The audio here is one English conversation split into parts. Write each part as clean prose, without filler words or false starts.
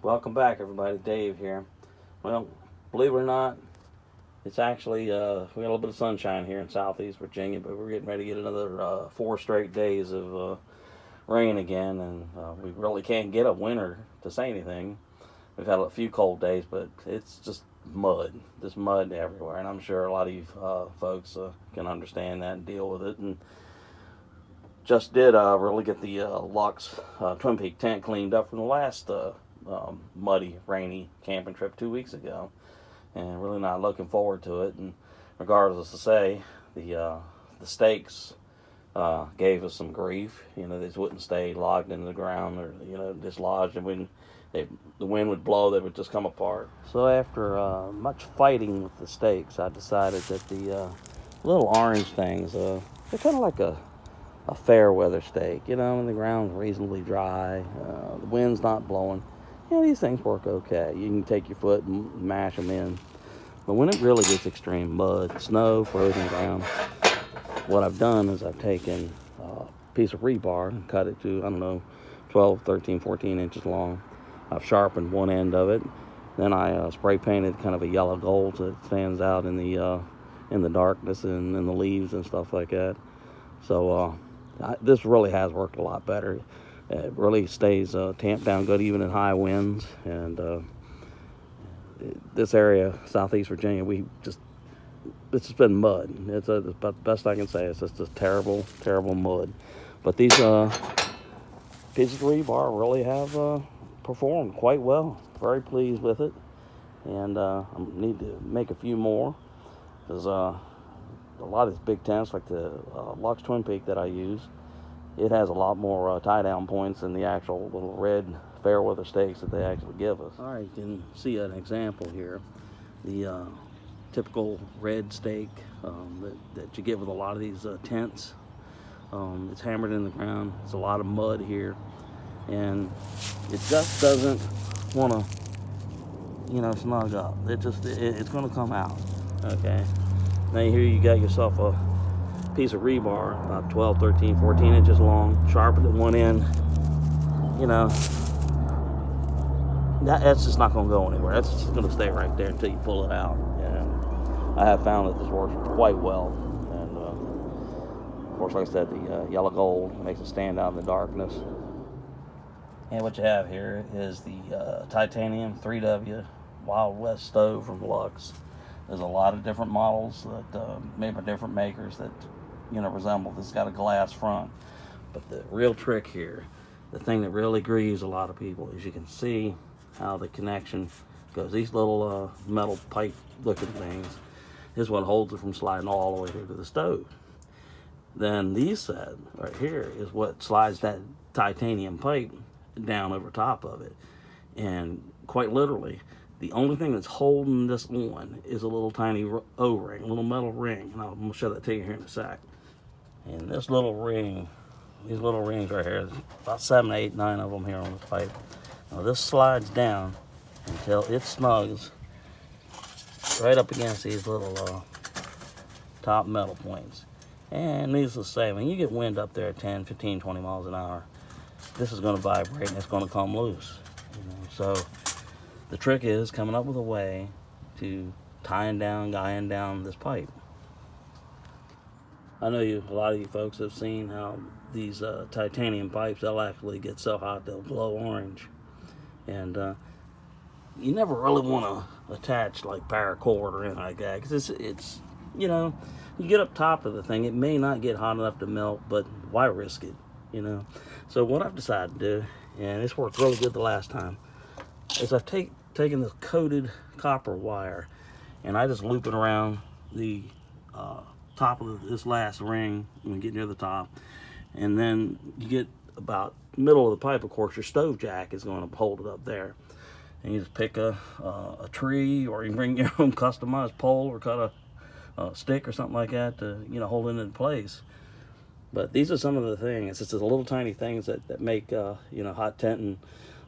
Welcome back, everybody. Dave here. Well, believe it or not, it's actually, we got a little bit of sunshine here in southeast Virginia, but we're getting ready to get another 4 straight days of rain again, and we really can't get a winter to say anything. We've had a few cold days, but it's just mud everywhere, and I'm sure a lot of you folks can understand that and deal with it. And just did really get the Lux Twinpeak tent cleaned up from the last muddy, rainy camping trip 2 weeks ago, and really not looking forward to it. And regardless to say, the stakes gave us some grief. You know, they just wouldn't stay logged into the ground or dislodged, and when the wind would blow, they would just come apart. So after much fighting with the stakes, I decided that the little orange things, they're kind of like a fair weather stake, when the ground's reasonably dry, the wind's not blowing. These things work okay. You can take your foot and mash them in. But when it really gets extreme, mud, snow, frozen ground, what I've done is I've taken a piece of rebar and cut it to, 12, 13, 14 inches long. I've sharpened one end of it. Then I spray painted kind of a yellow gold so it stands out in the darkness and in the leaves and stuff like that. So this really has worked a lot better. It really stays tamped down good even in high winds. And this area, southeast Virginia, it's just been mud. It's about the best I can say. It's just a terrible, terrible mud. But these pieces of rebar really have performed quite well. Very pleased with it. And I need to make a few more, because a lot of these big tents, like the Lux Twinpeak that I use, it has a lot more tie-down points than the actual little red fairweather stakes that they actually give us. All right, you can see an example here. The typical red stake that you get with a lot of these tents. It's hammered in the ground. There's a lot of mud here, and it just doesn't want to, snug up. It's going to come out. Okay. Now here you got yourself a piece of rebar about 12, 13, 14 inches long, sharpened at one end. That's just not going to go anywhere. That's just going to stay right there until you pull it out. And I have found that this works quite well. And of course, like I said, the yellow gold makes it stand out in the darkness. And what you have here is the titanium 3W Wild West stove from Lux. There's a lot of different models that made by different makers that resemble. This got a glass front, but the real trick here, the thing that really grieves a lot of people, is you can see how the connection goes. These little metal pipe looking things is what holds it from sliding all the way here to the stove. Then these set right here is what slides that titanium pipe down over top of it. And quite literally, the only thing that's holding this on is a little tiny O-ring, a little metal ring. And I'm going to show that to you here in a sec. And this little ring, these little rings right here, there's about 7, 8, 9 of them here on this pipe. Now this slides down until it snugs right up against these little top metal points. And needless to say, when you get wind up there at 10, 15, 20 miles an hour, this is going to vibrate and it's going to come loose. So the trick is coming up with a way to guying down this pipe. I know a lot of you folks have seen how these titanium pipes, they'll actually get so hot they'll glow orange. And you never really want to attach like paracord or anything like that, because it's you get up top of the thing, it may not get hot enough to melt, but why risk it, So what I've decided to do, and this worked really good the last time, is I've taken this coated copper wire and I just loop it around the top of this last ring when you get near the top, and then you get about middle of the pipe. Of course, your stove jack is going to hold it up there, and you just pick a tree, or you can bring your own customized pole or cut a stick or something like that to hold it in place. But these are some of the things. It's just the little tiny things that make hot tenting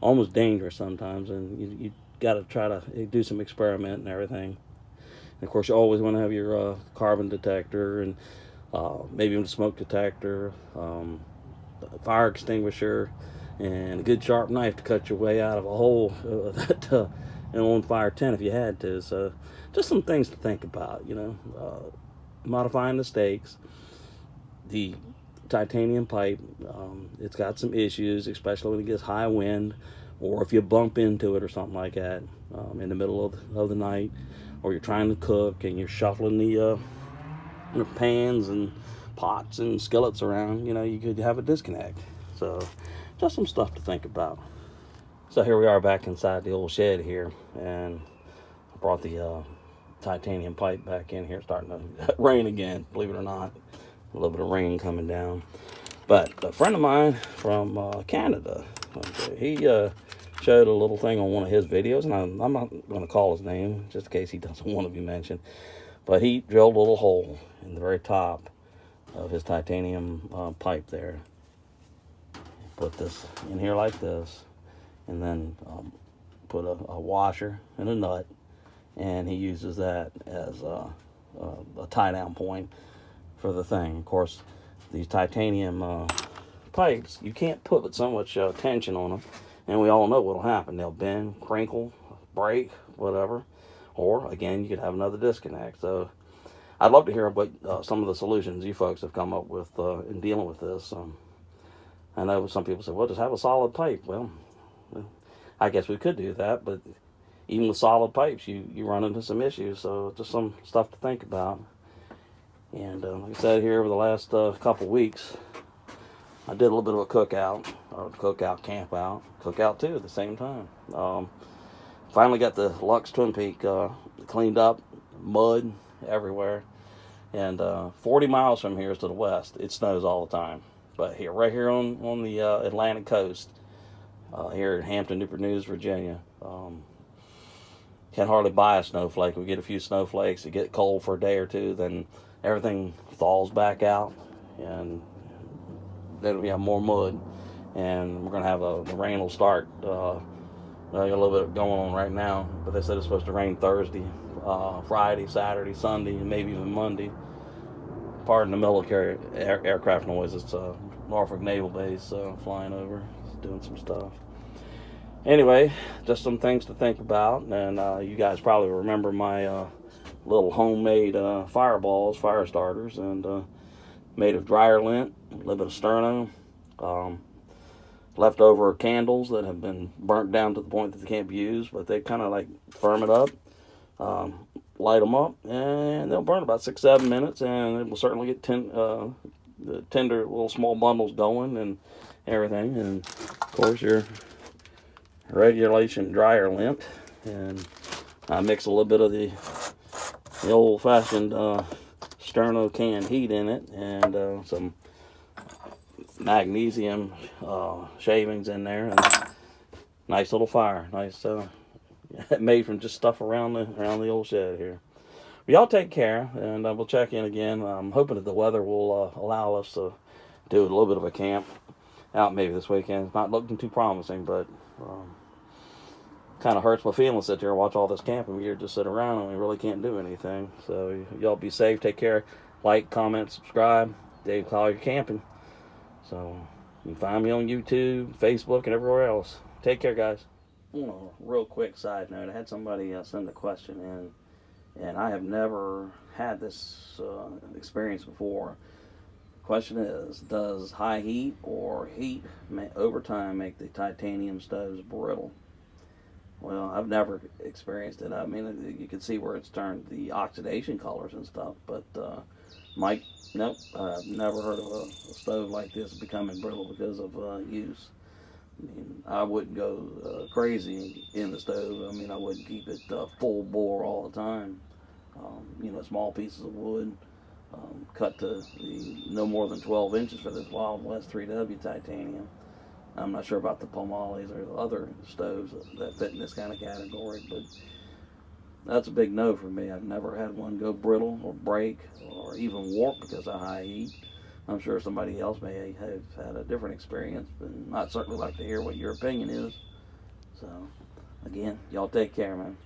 almost dangerous sometimes, and you got to try to do some experiment and everything. And of course, you always want to have your carbon detector and maybe even a smoke detector, fire extinguisher, and a good sharp knife to cut your way out of a hole that an on-fire tent if you had to. So just some things to think about, modifying the stakes. The titanium pipe, it's got some issues, especially when it gets high wind, or if you bump into it or something like that in the middle of the night, or you're trying to cook and you're shuffling the pans and pots and skillets around, you could have a disconnect. So just some stuff to think about. So here we are back inside the old shed here, and I brought the titanium pipe back in here. It's starting to rain again, believe it or not. A little bit of rain coming down. But a friend of mine from Canada, he showed a little thing on one of his videos, and I'm not going to call his name just in case he doesn't want to be mentioned. But he drilled a little hole in the very top of his titanium pipe there. Put this in here like this, and then put a washer and a nut, and he uses that as a tie-down point for the thing. Of course, these titanium pipes, you can't put so much tension on them, and we all know what'll happen. They'll bend, crinkle, break, whatever, or again, you could have another disconnect. So I'd love to hear what some of the solutions you folks have come up with in dealing with this. I know some people say, well, just have a solid pipe. Well, I guess we could do that, but even with solid pipes, you run into some issues. So just some stuff to think about. And like I said, here over the last couple weeks, I did a little bit of a cookout, camp out, cookout too at the same time. Finally got the Lux Twinpeak cleaned up, mud everywhere. And 40 miles from here is to the west. It snows all the time. But right here on the Atlantic coast, here in Hampton, Newport News, Virginia, can't hardly buy a snowflake. We get a few snowflakes. It get cold for a day or two, then everything thaws back out, and then we have more mud. And we're gonna have the rain will start. Got a little bit going on right now, but they said it's supposed to rain Thursday, Friday, Saturday, Sunday, and maybe even Monday. Pardon the military aircraft noise. It's Norfolk Naval Base flying over, doing some stuff. Anyway, just some things to think about, and you guys probably remember my little homemade fireballs, fire starters, and made of dryer lint, a little bit of sterno, leftover candles that have been burnt down to the point that they can't be used, but they kind of like firm it up. Light them up, and they'll burn about 6-7 minutes, and it will certainly get the tender little small bundles going and everything. And of course, your regulation dryer lint, and I mix a little bit of the old-fashioned sterno canned heat in it, and some magnesium shavings in there, and nice little fire, nice. Made from just stuff around the old shed here. But y'all take care, and we'll check in again. I'm hoping that the weather will allow us to do a little bit of a camp out maybe this weekend. It's not looking too promising, but kind of hurts my feelings to sit there and watch all this camping gear just sit around and we really can't do anything. So y'all be safe, take care, like, comment, subscribe. Dave Collier Camping. So you can find me on YouTube, Facebook, and everywhere else. Take care, guys. On a real quick side note, I had somebody send a question in, and I have never had this experience before. Question is, does high heat or heat over time make the titanium stoves brittle? Well, I've never experienced it. I mean, you can see where it's turned the oxidation colors and stuff, but Mike, nope, I've never heard of a stove like this becoming brittle because of use. I mean, I wouldn't go crazy in the stove. I mean, I wouldn't keep it full bore all the time. Small pieces of wood, cut to no more than 12 inches for this Wild West 3W titanium. I'm not sure about the Palmoli's or other stoves that fit in this kind of category, but that's a big no for me. I've never had one go brittle or break or even warp because of high heat. I'm sure somebody else may have had a different experience, but I'd certainly like to hear what your opinion is. So, again, y'all take care, man.